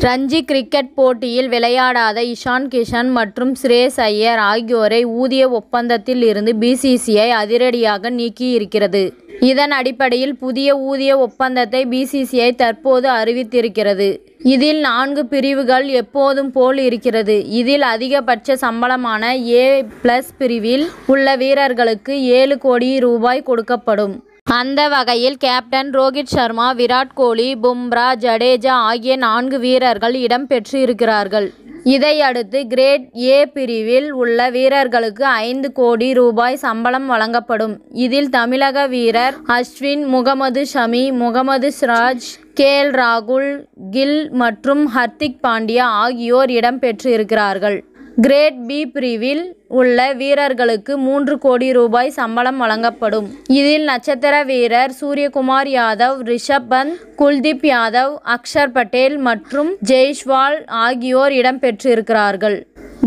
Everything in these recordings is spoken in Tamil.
ரஞ்சி கிரிக்கெட் போட்டியில் விளையாடாத இஷான் கிஷன் மற்றும் ஸ்ரேயஸ் ஐயர் ஆகியோரை ஊதிய ஒப்பந்தத்தில் இருந்து பிசிசிஐ அதிரடியாக நீக்கியிருக்கிறது. இதன் அடிப்படையில் புதிய ஊதிய ஒப்பந்தத்தை பிசிசிஐ தற்போது அறிவித்திருக்கிறது. இதில் 4 பிரிவுகள் எப்போதும் போல் இருக்கிறது. இதில் அதிகபட்ச சம்பளமான A+ பிரிவில் உள்ள வீரர்களுக்கு 7 கோடி ரூபாய் கொடுக்கப்படும். அந்த வகையில் கேப்டன் ரோஹித் சர்மா, விராட் கோலி, பும்ரா, ஜடேஜா ஆகிய 4 வீரர்கள் இடம்பெற்று இருக்கிறார்கள். இதையடுத்து கிரேட் A பிரிவில் உள்ள வீரர்களுக்கு 5 கோடி ரூபாய் சம்பளம் வழங்கப்படும். இதில் தமிழக வீரர் அஸ்வின், முகமது ஷமி, முகமது சிராஜ், KL ராகுல், கில் மற்றும் ஹர்திக் பாண்டியா ஆகியோர் இடம்பெற்று இருக்கிறார்கள். கிரேட் B பிரிவில் உள்ள வீரர்களுக்கு 3 கோடி ரூபாய் சம்பளம் வழங்கப்படும். இதில் நட்சத்திர வீரர் சூரியகுமார் யாதவ், ரிஷப் பந்த், குல்தீப் யாதவ், அக்ஷர் பட்டேல் மற்றும் ஜெய்ஸ்வால் ஆகியோர் இடம்பெற்றிருக்கிறார்கள்.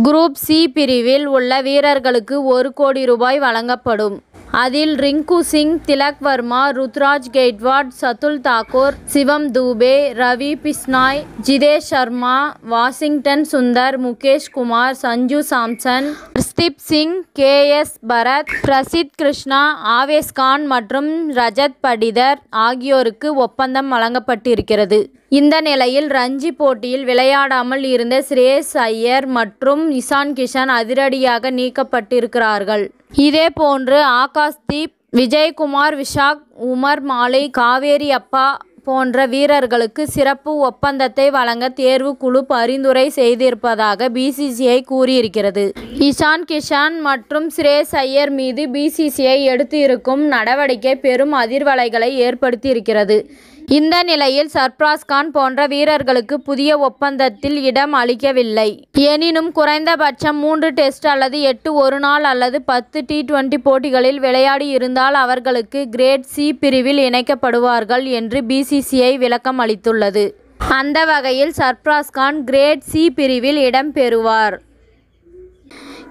குரூப் C பிரிவில் உள்ள வீரர்களுக்கு 1 கோடி ரூபாய் வழங்கப்படும். அதில் Rinku Singh, Tilak Varma, Ruturaj Gaikwad, Shardul Thakur, Shivam Dube, Ravi Bishnoi, Jitesh Sharma, Washington Sundar, Mukesh Kumar, Sanju Samson, Arshdeep Singh, KS Bharat, Prasidh Krishna, Avesh Khan மற்றும் ரஜத் படிதர் ஆகியோருக்கு ஒப்பந்தம் வழங்கப்பட்டிருக்கிறது. இந்த நிலையில் ரஞ்சி போட்டியில் விளையாடாமல் இருந்த ஸ்ரேயஸ் ஐயர் மற்றும் இஷான் கிஷன் அதிரடியாக நீக்கப்பட்டிருக்கிறார்கள். இதேபோன்று ஆகாஷ்தீப், விஜய்குமார், விஷாக், உமர் மாலிக், காவேரி அப்பா போன்ற வீரர்களுக்கு சிறப்பு ஒப்பந்தத்தை வழங்க தேர்வு குழு பரிந்துரை செய்திருப்பதாக பிசிசிஐ கூறியிருக்கிறது. இஷான் கிஷன் மற்றும் ஸ்ரேயஸ் ஐயர் மீது பிசிசிஐ எடுத்து இருக்கும் நடவடிக்கை பெரும் அதிர்வலைகளை ஏற்படுத்தியிருக்கிறது. இந்த நிலையில் சர்ஃப்ராஸ் கான் போன்ற வீரர்களுக்கு புதிய ஒப்பந்தத்தில் இடம் அளிக்கவில்லை. எனினும் குறைந்தபட்சம் 3 டெஸ்ட் அல்லது 8 ஒருநாள் அல்லது 10 T20 போட்டிகளில் விளையாடி இருந்தால் அவர்களுக்கு கிரேட் C பிரிவில் இணைக்கப்படுவார்கள் என்று பிசிசிஐ விளக்கம் அளித்துள்ளது. அந்த வகையில் சர்ஃப்ராஸ் கான் கிரேட் C பிரிவில் இடம்பெறுவார்.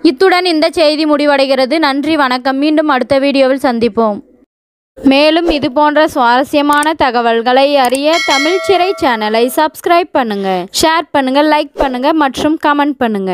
இத்துடன் இந்த செய்தி முடிவடைகிறது. நன்றி, வணக்கம். மீண்டும் அடுத்த வீடியோவில் சந்திப்போம். மேலும் இது போன்ற சுவாரஸ்யமான தகவல்களை அறிய தமிழ் சிறை சேனலை சப்ஸ்கிரைப் பண்ணுங்க, ஷேர் பண்ணுங்க, லைக் பண்ணுங்க மற்றும் கமெண்ட் பண்ணுங்க.